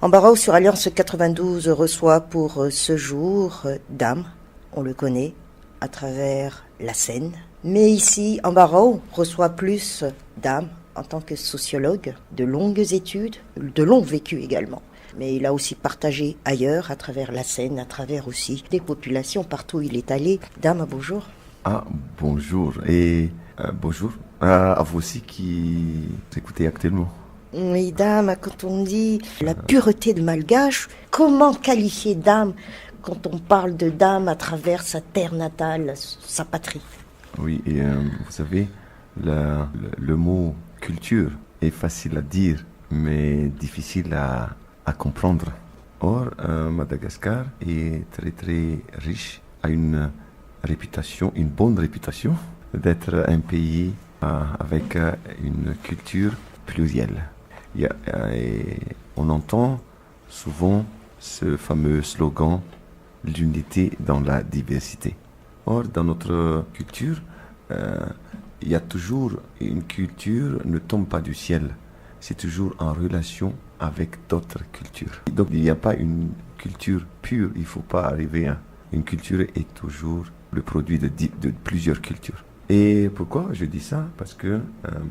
Embarraos sur Alliance 92 reçoit pour ce jour Dame, on le connaît, à travers la scène. Mais ici, Embarraos reçoit plus Dame en tant que sociologue, de longues études, de longs vécus également. Mais il a aussi partagé ailleurs, à travers la scène, à travers aussi des populations partout où il est allé. Dame, bonjour. Ah, bonjour. Et bonjour à vous aussi qui écoutez actuellement. Oui, Dame, quand on dit la pureté de Malgache, comment qualifier Dame quand on parle de Dame à travers sa terre natale, sa patrie? Oui, et vous savez, le mot culture est facile à dire, mais difficile à comprendre. Or, Madagascar est très très riche, a une réputation, une bonne réputation d'être un pays avec une culture plurielle. Et on entend souvent ce fameux slogan « l'unité dans la diversité ». Or, dans notre culture, il y a toujours une culture ne tombe pas du ciel. C'est toujours en relation avec d'autres cultures. Donc, il n'y a pas une culture pure. Il ne faut pas arriver à... Une culture est toujours le produit de plusieurs cultures. Et pourquoi je dis ça? Parce que,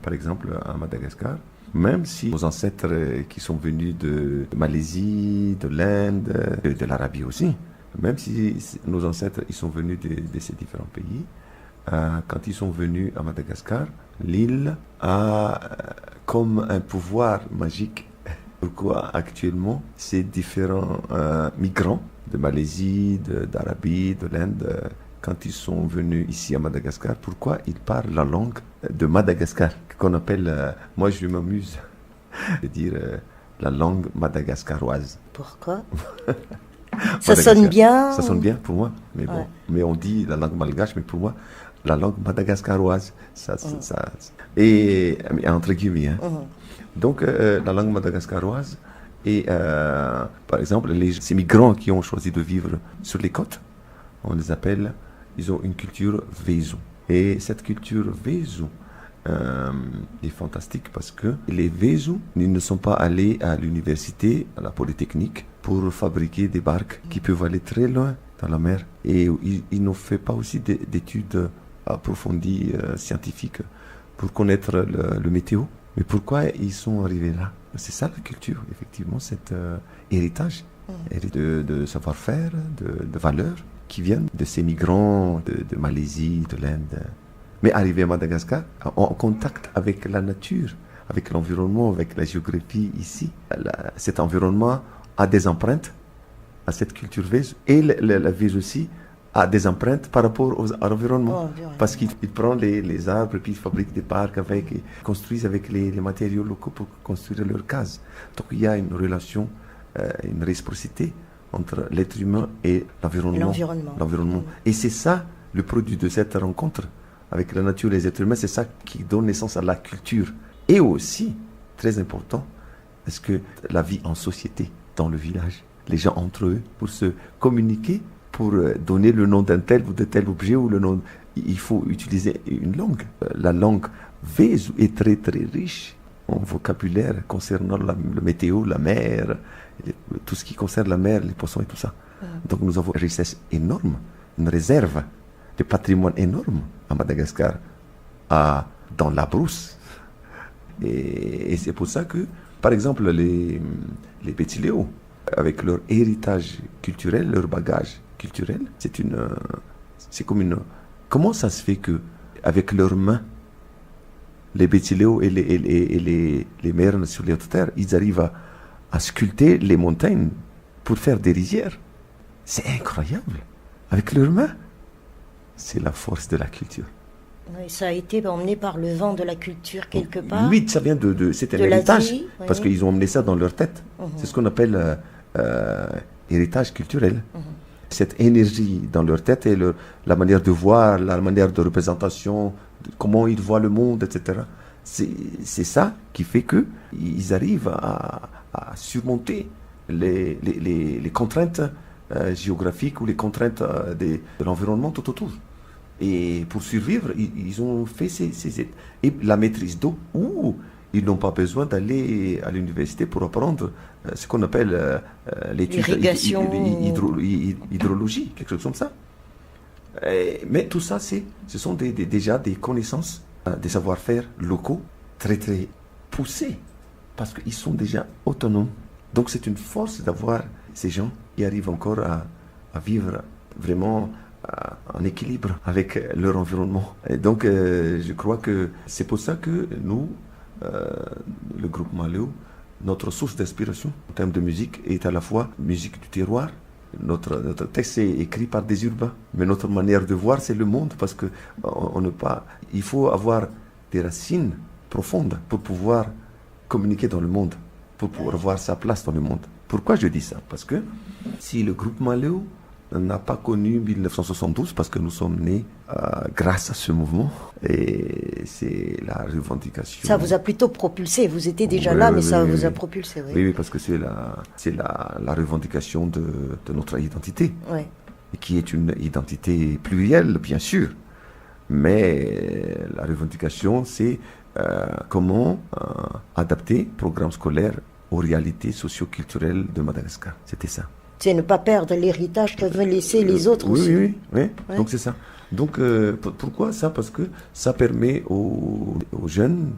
par exemple, à Madagascar, même si nos ancêtres qui sont venus de Malaisie, de l'Inde, de l'Arabie aussi, même si nos ancêtres ils sont venus de ces différents pays, quand ils sont venus à Madagascar, l'île a comme un pouvoir magique. Pourquoi actuellement ces différents migrants de Malaisie, d'Arabie, de l'Inde, quand ils sont venus ici à Madagascar, pourquoi ils parlent la langue de Madagascar, qu'on appelle, moi je m'amuse de dire la langue madagascaroise. Pourquoi? Ça sonne bien. Ça sonne bien pour moi, mais bon, mais on dit la langue malgache, mais pour moi, la langue madagascaroise, et entre guillemets. Hein. Donc la langue madagascaroise, et par exemple, ces migrants qui ont choisi de vivre sur les côtes, on les appelle, ils ont une culture Vezo. Et cette culture Vezo est fantastique parce que les Vezo, ils ne sont pas allés à l'université, à la Polytechnique, pour fabriquer des barques qui peuvent aller très loin dans la mer. Et ils n'ont fait pas aussi d'études approfondies, scientifiques, pour connaître le météo. Mais pourquoi ils sont arrivés là? C'est ça la culture, effectivement, cet héritage de savoir-faire, de valeurs qui viennent de ces migrants de Malaisie, de l'Inde. Mais arrivés à Madagascar, en contact avec la nature, avec l'environnement, avec la géographie ici, cet environnement a des empreintes à cette culture Vez, et la Vez aussi a des empreintes par rapport à l'environnement. Parce qu'il prend les arbres, puis il fabrique des parcs avec, et construisent avec les matériaux locaux pour construire leurs cases. Donc il y a une relation, une réciprocité entre l'être humain et l'environnement. Et c'est ça, le produit de cette rencontre avec la nature et les êtres humains, c'est ça qui donne naissance à la culture. Et aussi, très important, est-ce que la vie en société, dans le village, les gens entre eux, pour se communiquer, pour donner le nom d'un tel ou de tel objet, ou le nom, il faut utiliser une langue. La langue Vezo est très très riche en vocabulaire concernant le météo, la mer, tout ce qui concerne la mer, les poissons et tout ça. Donc nous avons une richesse énorme, une réserve de patrimoine énorme à Madagascar, dans la brousse. Et c'est pour ça que, par exemple, les Betsileo, avec leur héritage culturel, leur bagage culturel, c'est comme une... Comment ça se fait que, avec leurs mains, les Betsileo et les Mernes sur les hautes terres, ils arrivent à sculpter les montagnes pour faire des rizières? C'est incroyable. Avec leurs mains. C'est la force de la culture. Oui, ça a été emmené par le vent de la culture quelque part. Oui, ça vient c'est un héritage, parce qu'ils ont emmené ça dans leur tête. C'est ce qu'on appelle héritage culturel. Cette énergie dans leur tête et la manière de voir, la manière de représentation, comment ils voient le monde, etc. C'est ça qui fait qu'ils arrivent à surmonter les contraintes géographiques ou les contraintes de l'environnement tout autour. Et pour survivre, ils ont fait et la maîtrise d'eau. ils n'ont pas besoin d'aller à l'université pour apprendre ce qu'on appelle l'étude hydrologie, quelque chose comme ça. Mais tout ça, ce sont déjà des connaissances, des savoir-faire locaux très très poussés, parce qu'ils sont déjà autonomes. Donc c'est une force d'avoir ces gens qui arrivent encore à vivre vraiment en équilibre avec leur environnement. Et donc je crois que c'est pour ça que nous, le groupe Maleo, notre source d'inspiration en termes de musique est à la fois musique du terroir. Notre texte est écrit par des urbains, mais notre manière de voir, c'est le monde, parce que il faut avoir des racines profondes pour pouvoir communiquer dans le monde, pour pouvoir avoir sa place dans le monde. Pourquoi je dis ça? Parce que si le groupe Maleo n'a pas connu 1972, parce que nous sommes nés grâce à ce mouvement, et c'est la revendication. Ça vous a plutôt propulsé, vous étiez déjà là, mais ça vous a propulsé. Oui, parce que c'est la revendication de notre identité, qui est une identité plurielle, bien sûr, mais la revendication, c'est comment adapter le programme scolaire aux réalités socio-culturelles de Madagascar. C'était ça. C'est ne pas perdre l'héritage que veulent laisser les autres aussi. Oui. Donc c'est ça. Donc pourquoi ça? Parce que ça permet aux jeunes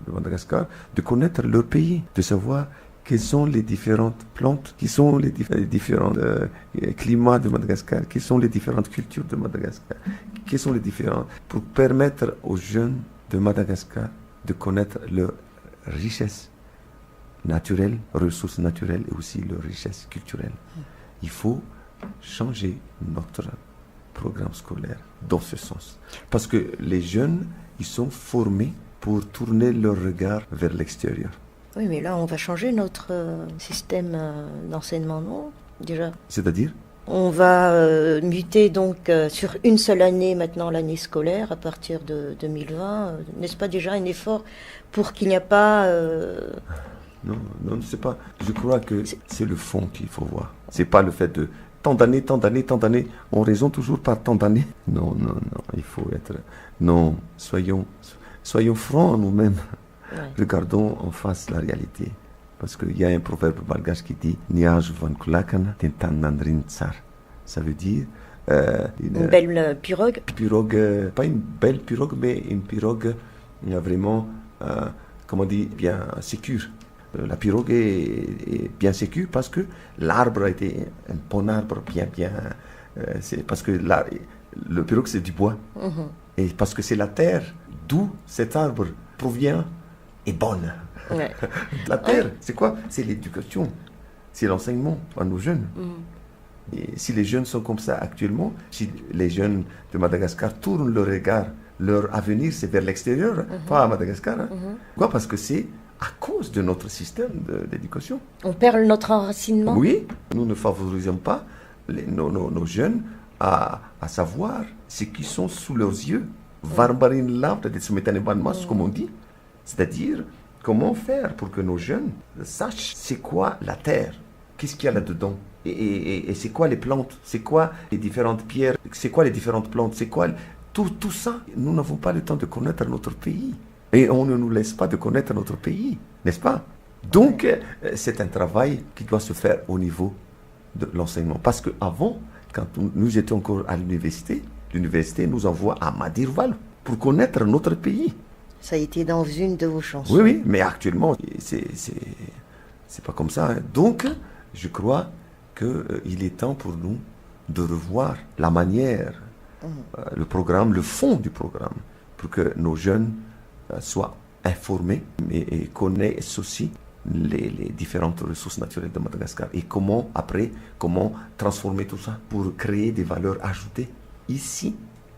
de Madagascar de connaître leur pays, de savoir quelles sont les différentes plantes, quels sont les différents climats de Madagascar, quelles sont les différentes cultures de Madagascar, quels sont les différents, pour permettre aux jeunes de Madagascar de connaître leur richesse naturelle, ressources naturelles et aussi leur richesse culturelle. Il faut changer notre programme scolaire dans ce sens. Parce que les jeunes, ils sont formés pour tourner leur regard vers l'extérieur. Oui, mais là, on va changer notre système d'enseignement, non? Déjà. C'est-à-dire? On va muter donc sur une seule année maintenant, l'année scolaire, à partir de 2020. N'est-ce pas déjà un effort pour qu'il n'y a pas... Non, c'est pas. Je crois que c'est le fond qu'il faut voir. C'est pas le fait de tant d'années. On raisonne toujours par tant d'années. Non. Il faut être. Non, soyons francs nous-mêmes. Ouais. Regardons en face la réalité. Parce qu'il y a un proverbe malgache qui dit Niaj van kulakan tentanandrin tsar. Ça veut dire. Une belle pirogue. Pas une belle pirogue, mais une pirogue vraiment, comment on dit, bien sécure. La pirogue est bien sécure parce que l'arbre a été un bon arbre, bien. C'est parce que le pirogue, c'est du bois. Et parce que c'est la terre d'où cet arbre provient est bonne. Ouais. La terre, c'est quoi? C'est l'éducation, c'est l'enseignement à nos jeunes. Et si les jeunes sont comme ça actuellement, si les jeunes de Madagascar tournent leur regard, leur avenir, c'est vers l'extérieur, pas à Madagascar. Pourquoi? Parce que c'est à cause de notre système d'éducation. On perd notre enracinement. Oui, nous ne favorisons pas nos jeunes à savoir ce qui sont sous leurs yeux. Varbarin l'arbre de Sumetane-Banmas, comme on dit. C'est-à-dire, comment faire pour que nos jeunes sachent c'est quoi la terre, qu'est-ce qu'il y a là-dedans, et c'est quoi les plantes, c'est quoi les différentes pierres, c'est quoi les différentes plantes, c'est quoi... Tout ça, nous n'avons pas le temps de connaître notre pays. Et on ne nous laisse pas de connaître notre pays, n'est-ce pas? Donc, c'est un travail qui doit se faire au niveau de l'enseignement. Parce qu'avant, quand nous étions encore à l'université nous envoie à Madirval pour connaître notre pays. Ça a été dans une de vos chansons. Oui, mais actuellement, c'est pas comme ça. Hein. Donc, je crois qu'il est temps pour nous de revoir la manière, le programme, le fond du programme, pour que nos jeunes soient informés et connaissent aussi les différentes ressources naturelles de Madagascar et comment transformer tout ça pour créer des valeurs ajoutées ici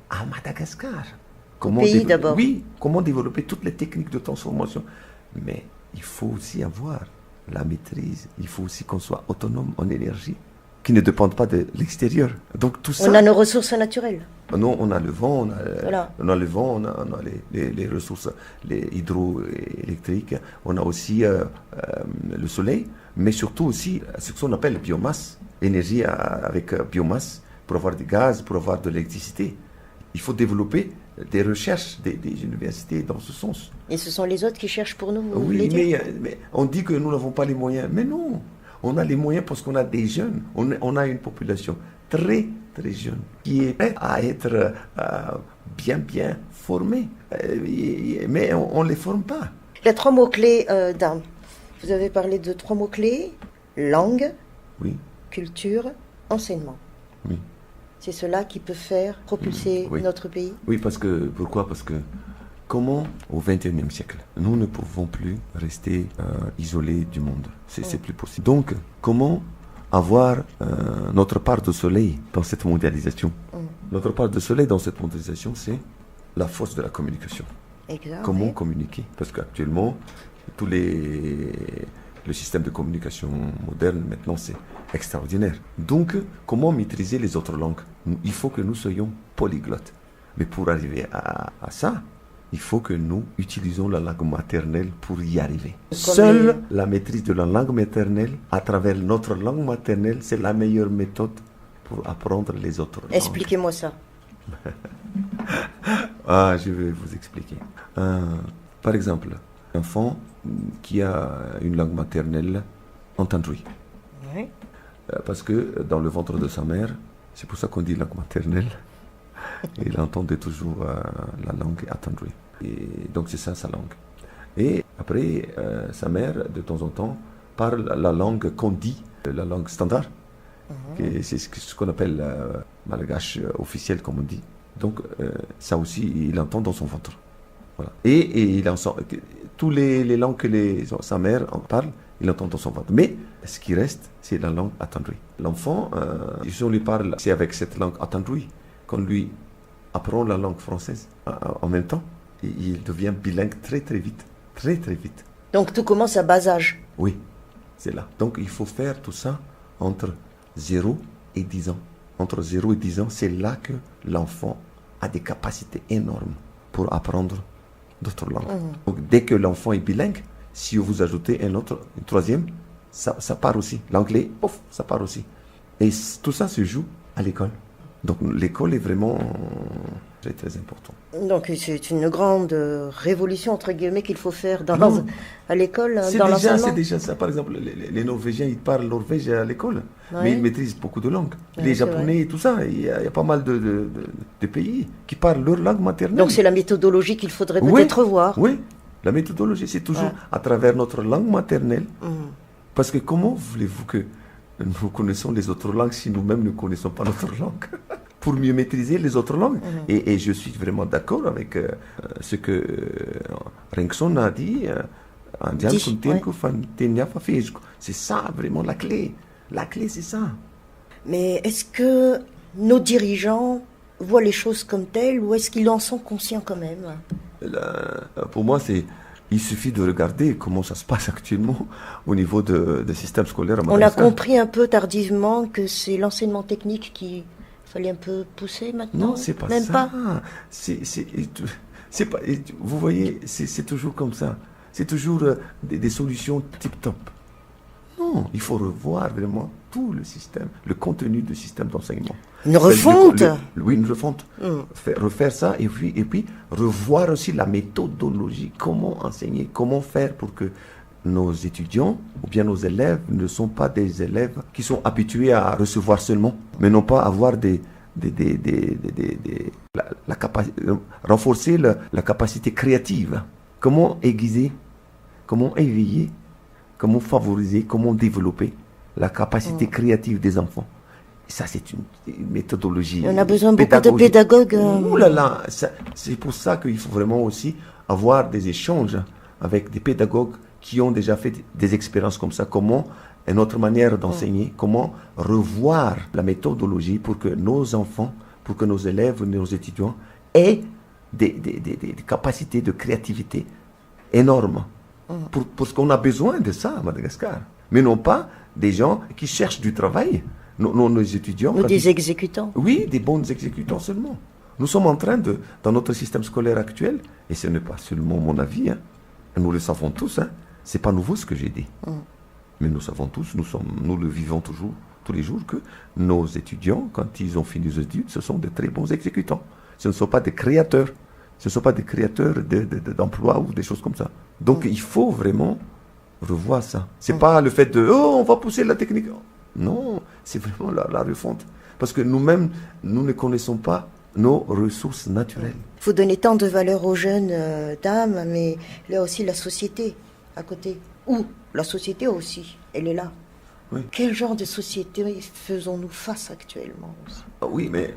à Madagascar. Comment pays d'abord. Oui, comment développer toutes les techniques de transformation. Mais il faut aussi avoir la maîtrise, il faut aussi qu'on soit autonome en énergie, qui ne dépendent pas de l'extérieur. Donc tout ça. On a nos ressources naturelles. Non, on a le vent, on a le vent, on a les ressources hydroélectriques, on a aussi le soleil, mais surtout aussi ce qu'on appelle biomasse, énergie avec biomasse, pour avoir du gaz, pour avoir de l'électricité. Il faut développer des recherches des universités dans ce sens. Et ce sont les autres qui cherchent pour nous, vous Oui, voulez dire? mais on dit que nous n'avons pas les moyens. Mais non, on a les moyens parce qu'on a des jeunes. On a une population très, très jeune qui est prête à être bien formée. Mais on ne les forme pas. Il y a 3 mots-clés, Dame. Vous avez parlé de 3 mots-clés: langue, Oui, culture, enseignement. oui. C'est cela qui peut faire propulser Oui. notre pays? Oui, pourquoi? Parce que comment, au XXIe siècle, nous ne pouvons plus rester isolés du monde. C'est plus possible. Donc, comment avoir notre part de soleil dans cette mondialisation? Notre part de soleil dans cette mondialisation, c'est la force de la communication. Exact. Comment communiquer? Parce qu'actuellement, le système de communication moderne, maintenant, c'est extraordinaire. Donc, comment maîtriser les autres langues? Il faut que nous soyons polyglottes. Mais pour arriver à ça, il faut que nous utilisions la langue maternelle pour y arriver. Seule la maîtrise de la langue maternelle, à travers notre langue maternelle, c'est la meilleure méthode pour apprendre les autres langues. Expliquez-moi ça. Je vais vous expliquer. Par exemple, un enfant qui a une langue maternelle entendue. Oui. Parce que dans le ventre de sa mère, c'est pour ça qu'on dit langue maternelle, il entendait toujours la langue attendue. Et donc c'est ça sa langue. Et après, sa mère, de temps en temps, parle la langue qu'on dit, la langue standard. C'est ce qu'on appelle malgache officiel, comme on dit. Donc ça aussi, il entend dans son ventre. Voilà. Et il entend toutes les langues que sa mère en parle, il entend dans son ventre. Mais ce qui reste, c'est la langue attendue. L'enfant, si on lui parle, c'est avec cette langue attendue qu'on lui apprend la langue française en même temps. Et il devient bilingue très très vite. Très très vite. Donc tout commence à bas âge. Oui, c'est là. Donc il faut faire tout ça entre 0 et 10 ans. Entre 0 et 10 ans, c'est là que l'enfant a des capacités énormes pour apprendre d'autres langues. Donc dès que l'enfant est bilingue, si vous ajoutez une troisième, ça part aussi. L'anglais, pouf, ça part aussi. Et tout ça se joue à l'école. Donc l'école est vraiment très très important. Donc c'est une grande révolution, entre guillemets, qu'il faut faire à l'école, dans l'enseignement. C'est déjà ça. Par exemple, les Norvégiens, ils parlent norvège à l'école, mais ils maîtrisent beaucoup de langues. Les Japonais et tout ça, il y a pas mal de pays qui parlent leur langue maternelle. Donc c'est la méthodologie qu'il faudrait peut-être revoir. Oui, la méthodologie, c'est toujours à travers notre langue maternelle. Parce que comment voulez-vous que nous connaissons les autres langues si nous-mêmes ne connaissons pas notre langue? Pour mieux maîtriser les autres langues. Et je suis vraiment d'accord avec ce que Ringson a dit. C'est ça vraiment la clé. La clé, c'est ça. Mais est-ce que nos dirigeants voient les choses comme telles ou est-ce qu'ils en sont conscients quand même? Pour moi, il suffit de regarder comment ça se passe actuellement au niveau des systèmes scolaires à Madagascar. On a compris un peu tardivement que c'est l'enseignement technique qui fallait un peu pousser maintenant. Non, c'est pas même ça. Pas. C'est pas. Vous voyez, c'est toujours comme ça. C'est toujours des solutions tip-top. Non, il faut revoir vraiment tout le système, le contenu du système d'enseignement. Une refonte. Oui, une refonte. Refaire ça et puis revoir aussi la méthodologie. Comment enseigner, comment faire pour que nos étudiants ou bien nos élèves ne sont pas des élèves qui sont habitués à recevoir seulement, mais non pas avoir renforcer la capacité créative. Comment aiguiser, comment éveiller, comment favoriser, comment développer la capacité créative des enfants. Et ça, c'est une méthodologie. On a besoin beaucoup de pédagogues. Ouh là là, c'est pour ça qu'il faut vraiment aussi avoir des échanges avec des pédagogues qui ont déjà fait des expériences comme ça. Comment une autre manière d'enseigner, comment revoir la méthodologie pour que nos enfants, pour que nos élèves, nos étudiants aient des capacités de créativité énormes. Parce qu'on a besoin de ça à Madagascar. Mais non pas des gens qui cherchent du travail. Nos étudiants. Ou des exécutants. Oui, des bons exécutants seulement. Nous sommes en train dans notre système scolaire actuel, et ce n'est pas seulement mon avis, nous le savons tous, c'est pas nouveau ce que j'ai dit. Mais nous savons tous, nous le vivons toujours, tous les jours, que nos étudiants, quand ils ont fini les études, ce sont de très bons exécutants. Ce ne sont pas des créateurs. Ce ne sont pas des créateurs d'emplois ou des choses comme ça. Donc il faut vraiment revoir ça. C'est pas le fait de on va pousser la technique. Non, c'est vraiment la refonte. Parce que nous-mêmes, nous ne connaissons pas nos ressources naturelles. Il faut donner tant de valeur aux jeunes dames, mais il y a aussi la société à côté. Ou la société aussi, elle est là. Oui. Quel genre de société faisons-nous face actuellement aussi? Oui, mais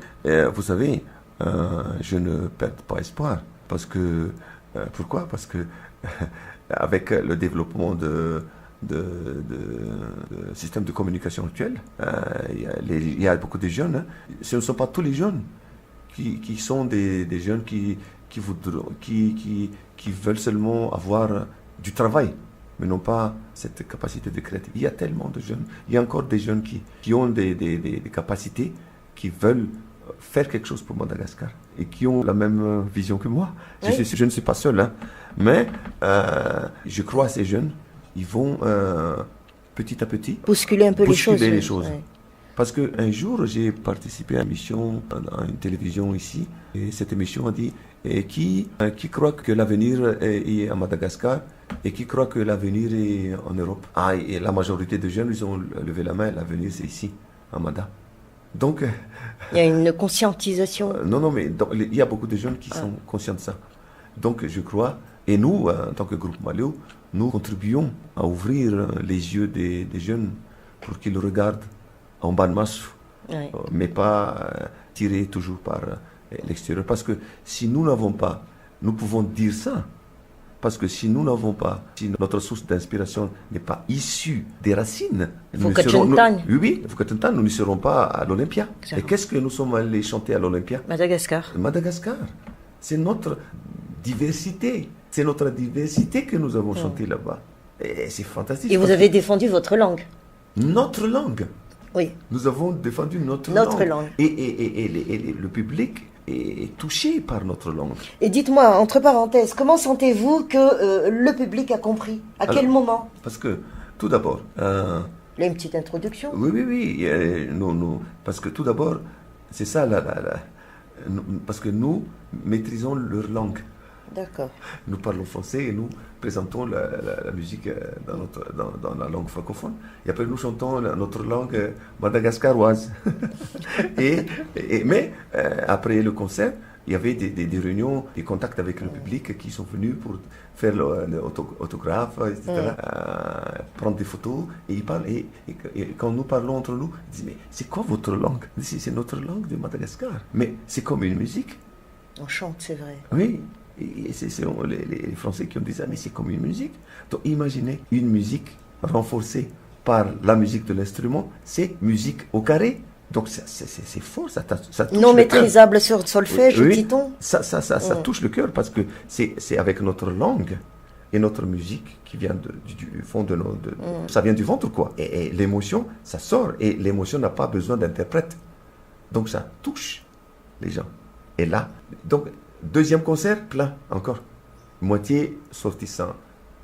vous savez, je ne perds pas espoir. Parce que, pourquoi? Parce que avec le développement de systèmes de communication actuels, il y a beaucoup de jeunes. Hein. Ce ne sont pas tous les jeunes qui sont des jeunes qui veulent seulement avoir du travail, mais n'ont pas cette capacité de créativité. Il y a tellement de jeunes. Il y a encore des jeunes qui ont des capacités, qui veulent faire quelque chose pour Madagascar et qui ont la même vision que moi. Oui. Je ne suis pas seul, hein, mais je crois à ces jeunes. Ils vont petit à petit bousculer un peu les choses. Oui. Parce qu'un jour, j'ai participé à une émission à une télévision ici, et cette émission a dit qui croit que l'avenir est à Madagascar et qui croit que l'avenir est en Europe. Ah, et la majorité des jeunes, ils ont levé la main, l'avenir c'est ici, à Mada. Donc, il y a une conscientisation. Non, mais il y a beaucoup de jeunes qui sont conscients de ça. Donc, je crois, et nous, en tant que groupe Maléo, nous contribuons à ouvrir les yeux des jeunes pour qu'ils regardent en bas de masse, mais pas tirés toujours par l'extérieur. Parce que si nous n'avons pas, nous pouvons dire ça, parce que si nous n'avons pas, si notre source d'inspiration n'est pas issue des racines, nous ne serons pas à l'Olympia. Et qu'est-ce que nous sommes allés chanter à l'Olympia? Madagascar. Madagascar. C'est notre diversité. C'est notre diversité que nous avons chanté là-bas. Et c'est fantastique. Et vous avez défendu votre langue. Notre langue. Oui. Nous avons défendu notre langue. Et le public est touché par notre langue. Et dites-moi, entre parenthèses, comment sentez-vous que le public a compris? Quel moment? Parce que, tout d'abord... Il y a une petite introduction. Oui. Parce que tout d'abord, c'est ça, parce que nous maîtrisons leur langue. D'accord. Nous parlons français et nous présentons la musique dans la langue francophone. Et après, nous chantons notre langue madagascaroise. Mais après le concert, il y avait des réunions, des contacts avec le public qui sont venus pour faire l'autographe, etc., prendre des photos. Et ils parlent. Et quand nous parlons entre nous, ils disent, mais c'est quoi votre langue? C'est notre langue de Madagascar. Mais c'est comme une musique. On chante, c'est vrai. Oui. Et c'est les Français qui ont dit ça, mais c'est comme une musique. Donc imaginez une musique renforcée par la musique de l'instrument, c'est musique au carré. Donc c'est fort, ça touche non maîtrisable sur solfège, dit-on. Ça touche le cœur parce que c'est avec notre langue et notre musique qui vient du fond de nos... Ça vient du ventre, quoi. Et l'émotion, ça sort. Et l'émotion n'a pas besoin d'interprète. Donc ça touche les gens. Et là, donc... Deuxième concert, plein encore. Moitié sortissant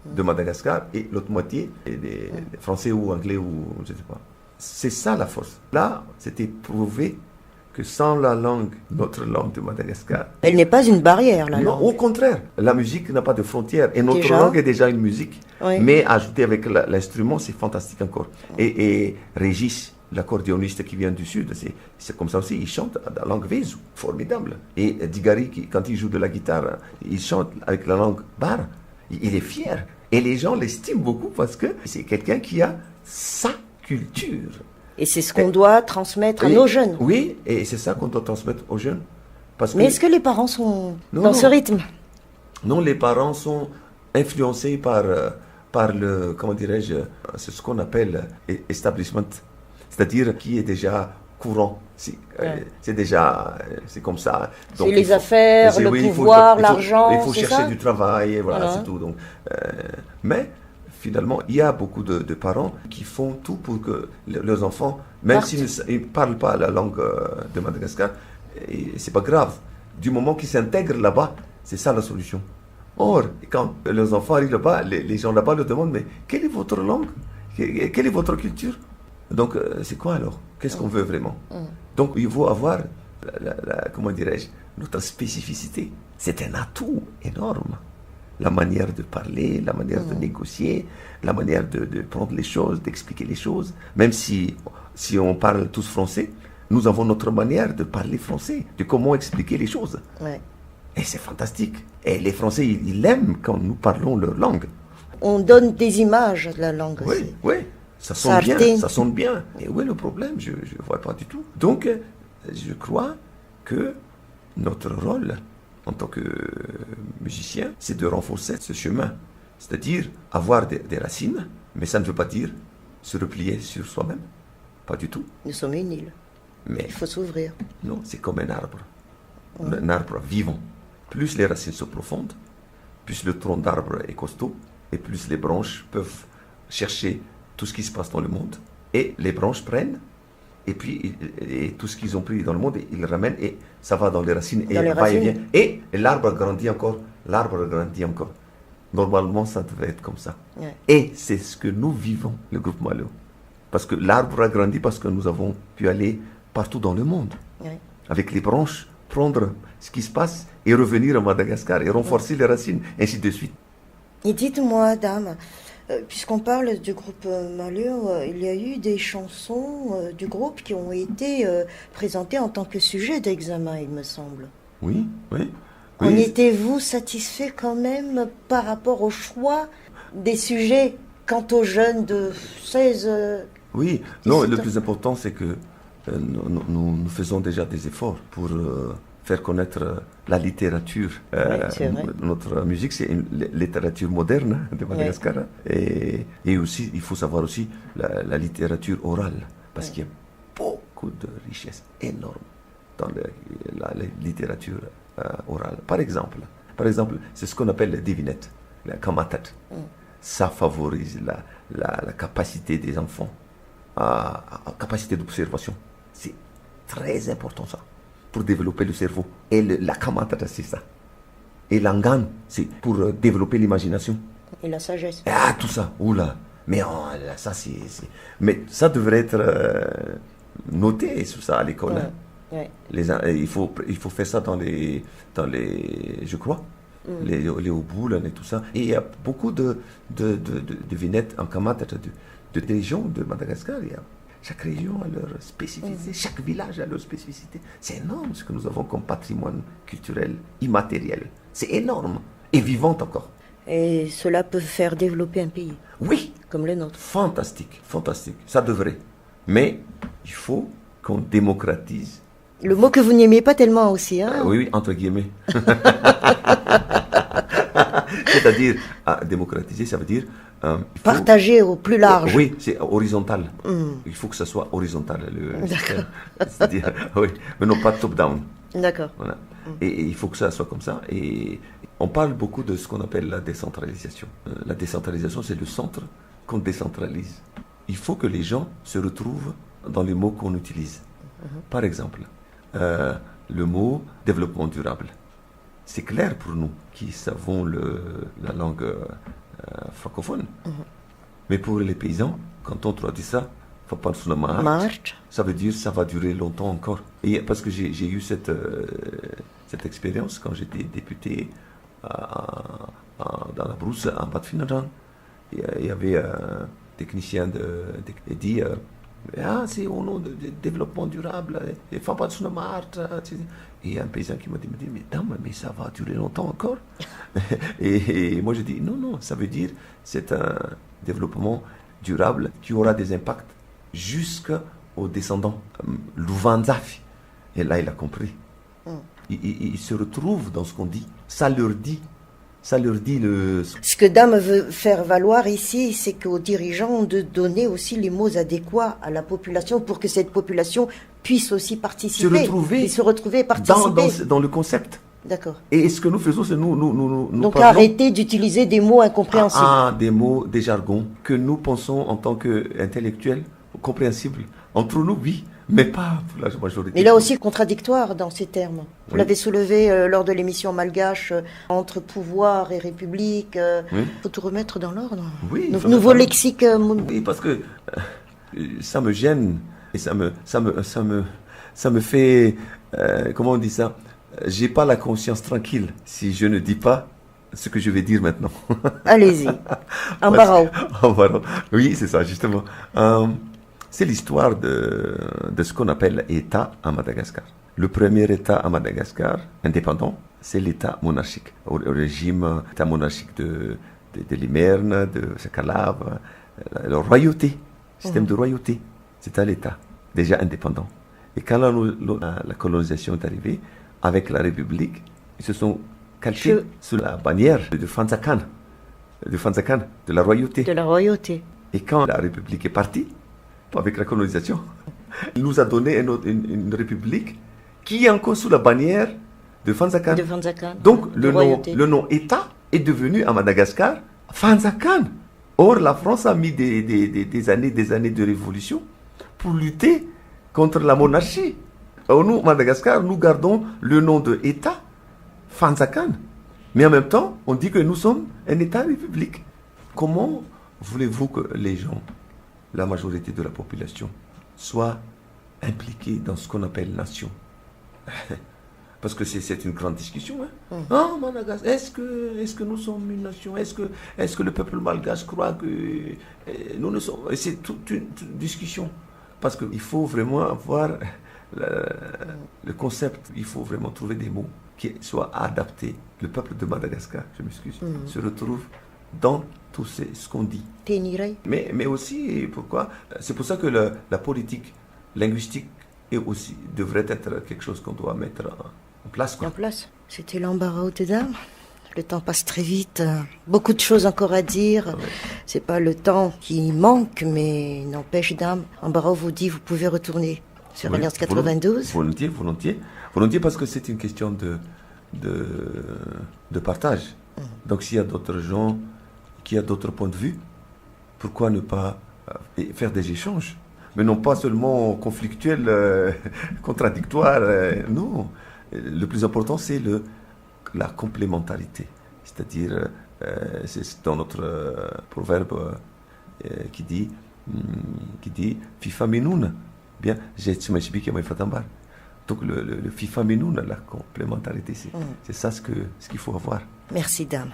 de Madagascar et l'autre moitié des Français ou Anglais ou je ne sais pas. C'est ça la force. Là, c'était prouvé que sans la langue, notre langue de Madagascar... Elle n'est pas une barrière, la langue. Au contraire, la musique n'a pas de frontières. Et notre langue est déjà une musique. Oui. Mais ajoutée avec l'instrument, c'est fantastique encore. Et Régis, l'accordéoniste qui vient du sud, c'est comme ça aussi, il chante la langue Vezu, formidable. Et Digari, quand il joue de la guitare, il chante avec la langue Bar. Il est fier. Et les gens l'estiment beaucoup parce que c'est quelqu'un qui a sa culture. Et c'est ce qu'on doit transmettre à nos jeunes. Oui, et c'est ça qu'on doit transmettre aux jeunes. Mais est-ce que les parents sont dans ce rythme? Non, les parents sont influencés par le, comment dirais-je, c'est ce qu'on appelle establishment. C'est-à-dire qui est déjà courant. C'est déjà, c'est comme ça. Donc, c'est les affaires, le pouvoir, l'argent. Il faut chercher du travail, et voilà, c'est tout. Donc, mais finalement, il y a beaucoup de parents qui font tout pour que leurs enfants, même s'ils ne parlent pas la langue de Madagascar, c'est pas grave. Du moment qu'ils s'intègrent là-bas, c'est ça la solution. Or, quand leurs enfants arrivent là-bas, les gens là-bas leur demandent, mais quelle est votre langue? Quelle est votre culture? Donc, c'est quoi alors? Qu'est-ce qu'on veut vraiment? Donc, il faut avoir, comment dirais-je, notre spécificité. c'est un atout énorme. La manière de parler, la manière de négocier, la manière de prendre les choses, d'expliquer les choses. Même si on parle tous français, nous avons notre manière de parler français, de comment expliquer les choses. Ouais. Et c'est fantastique. Et les Français, ils aiment quand nous parlons leur langue. On donne des images de la langue aussi. Oui, ça sonne bien, ça sonne bien. Et où est le problème? Je ne vois pas du tout. Donc, je crois que notre rôle en tant que musicien, c'est de renforcer ce chemin. C'est-à-dire avoir des racines, mais ça ne veut pas dire se replier sur soi-même. Pas du tout. Nous sommes une île. Mais il faut s'ouvrir. Non, c'est comme un arbre. Un arbre vivant. Plus les racines sont profondes, plus le tronc d'arbre est costaud, et plus les branches peuvent chercher tout ce qui se passe dans le monde. Et les branches prennent, et puis et tout ce qu'ils ont pris dans le monde, ils le ramènent, et ça va dans les racines, et va et vient. Et l'arbre grandit encore, Normalement, ça devait être comme ça. Ouais. Et c'est ce que nous vivons, le groupe Malo. Parce que l'arbre a grandi parce que nous avons pu aller partout dans le monde. Ouais. Avec les branches, prendre ce qui se passe et revenir à Madagascar et renforcer les racines, ainsi de suite. Et dites-moi, dame, puisqu'on parle du groupe Malo, il y a eu des chansons du groupe qui ont été présentées en tant que sujet d'examen, il me semble. Oui. En étiez-vous satisfait quand même par rapport au choix des sujets quant aux jeunes de 16 Oui, non, le plus important c'est que nous faisons déjà des efforts pour faire connaître la littérature. Notre musique, c'est une littérature moderne de Madagascar. Ouais. Et aussi, il faut savoir aussi la littérature orale, parce qu'il y a beaucoup de richesses énormes dans la littérature orale. Par exemple, c'est ce qu'on appelle la devinette, la kamatat. Ça favorise la capacité des enfants, la capacité d'observation. C'est très important ça, pour développer le cerveau. Et la kamatat, c'est ça. Et l'angan, c'est pour développer l'imagination. Et la sagesse. Ah, tout ça, oula. Mais ça, c'est... Mais ça devrait être noté sur ça à l'école. Ouais. Ouais. Il faut faire ça dans les je crois, les oboules et tout ça. Et il y a beaucoup de vignettes en kamatat de régions de Madagascar. Chaque région a leur spécificité, chaque village a leur spécificité. C'est énorme ce que nous avons comme patrimoine culturel immatériel. C'est énorme et vivant encore. Et cela peut faire développer un pays. Oui. Comme le nôtre. Fantastique. Ça devrait. Mais il faut qu'on démocratise. Le mot que vous n'aimez pas tellement aussi, hein? Oui, entre guillemets. C'est-à-dire, démocratiser, ça veut dire... partager au plus large. Oui, c'est horizontal. Il faut que ça soit horizontal. D'accord. C'est-à-dire, oui, mais non pas top-down. D'accord. Voilà. Et il faut que ça soit comme ça. Et on parle beaucoup de ce qu'on appelle la décentralisation. La décentralisation, c'est le centre qu'on décentralise. Il faut que les gens se retrouvent dans les mots qu'on utilise. Par exemple, le mot développement durable. C'est clair pour nous qui savons la langue francophone. Mais pour les paysans, quand on traduit ça, ça veut dire ça va durer longtemps encore. Et parce que j'ai eu cette expérience quand j'étais député dans la brousse à Bad-Finajan. Il y avait un technicien qui dit c'est au nom de développement durable, et un paysan qui m'a dit mais dame, mais ça va durer longtemps encore. et moi je dis non, ça veut dire c'est un développement durable qui aura des impacts jusqu'aux descendants Louvanzafi. Et là il a compris. Il se retrouve dans ce qu'on dit. Ça leur dit Ce que Dame veut faire valoir ici, c'est qu'aux dirigeants de donner aussi les mots adéquats à la population pour que cette population puisse aussi participer. Se retrouver et participer. Dans le concept. D'accord. Et ce que nous faisons, c'est nous Donc arrêter d'utiliser des mots incompréhensibles. Des mots, des jargons que nous pensons en tant qu'intellectuels compréhensibles. Entre nous, oui. Mais pas pour la majorité. Mais là aussi contradictoire dans ces termes. Vous l'avez soulevé lors de l'émission Malgache, entre pouvoir et république. Il faut tout remettre dans l'ordre. Oui. Nouveau lexique. Oui, parce que ça me gêne et ça me fait, comment on dit ça, j'ai pas la conscience tranquille si je ne dis pas ce que je vais dire maintenant. Allez-y. En barreau. En barreau. Oui, c'est ça, justement. C'est l'histoire de ce qu'on appelle État à Madagascar. Le premier État à Madagascar, indépendant, c'est l'État monarchique, au régime État monarchique de Limerne, de Sakhalave, la royauté, système de royauté. C'était l'État, déjà indépendant. Et quand la colonisation est arrivée, avec la République, ils se sont calqués sur la bannière de Fanzakan, de la royauté. De la royauté. Et quand la République est partie, avec la colonisation, il nous a donné une République qui est encore sous la bannière de Fanzakan. De Fanzakan. Donc le nom État est devenu à Madagascar Fanzakan. Or, la France a mis des années de révolution pour lutter contre la monarchie. Alors nous, Madagascar, nous gardons le nom de État Fanzakan. Mais en même temps, on dit que nous sommes un État république. Comment voulez-vous que les gens, la majorité de la population, soient impliqués dans ce qu'on appelle nation? Parce que c'est une grande discussion. Hein? Ah, Madagascar, est-ce que nous sommes une nation? Est-ce que le peuple malgache croit que nous ne sommes... C'est toute une discussion. Parce qu'il faut vraiment avoir le concept, il faut vraiment trouver des mots qui soient adaptés. Le peuple de Madagascar, je m'excuse, se retrouve dans tout ce qu'on dit. Mais aussi, pourquoi? C'est pour ça que la politique linguistique devrait être quelque chose qu'on doit mettre en place. Quoi. En place. C'était l'embarras aux dames. Le temps passe très vite. Beaucoup de choses encore à dire. Ouais. C'est pas le temps qui manque, mais n'empêche, dame. Embarras vous dit, vous pouvez retourner sur Alliance 92. Volontiers, parce que c'est une question de partage. Donc s'il y a d'autres gens qui ont d'autres points de vue, pourquoi ne pas faire des échanges? Mais non pas seulement conflictuels, contradictoires. Non. Le plus important, c'est la complémentarité. C'est-à-dire, c'est dans notre proverbe qui dit Fifa Menoun. Bien, donc le Fifa Menoun, la complémentarité, c'est ça ce qu'il faut avoir. Merci, dame.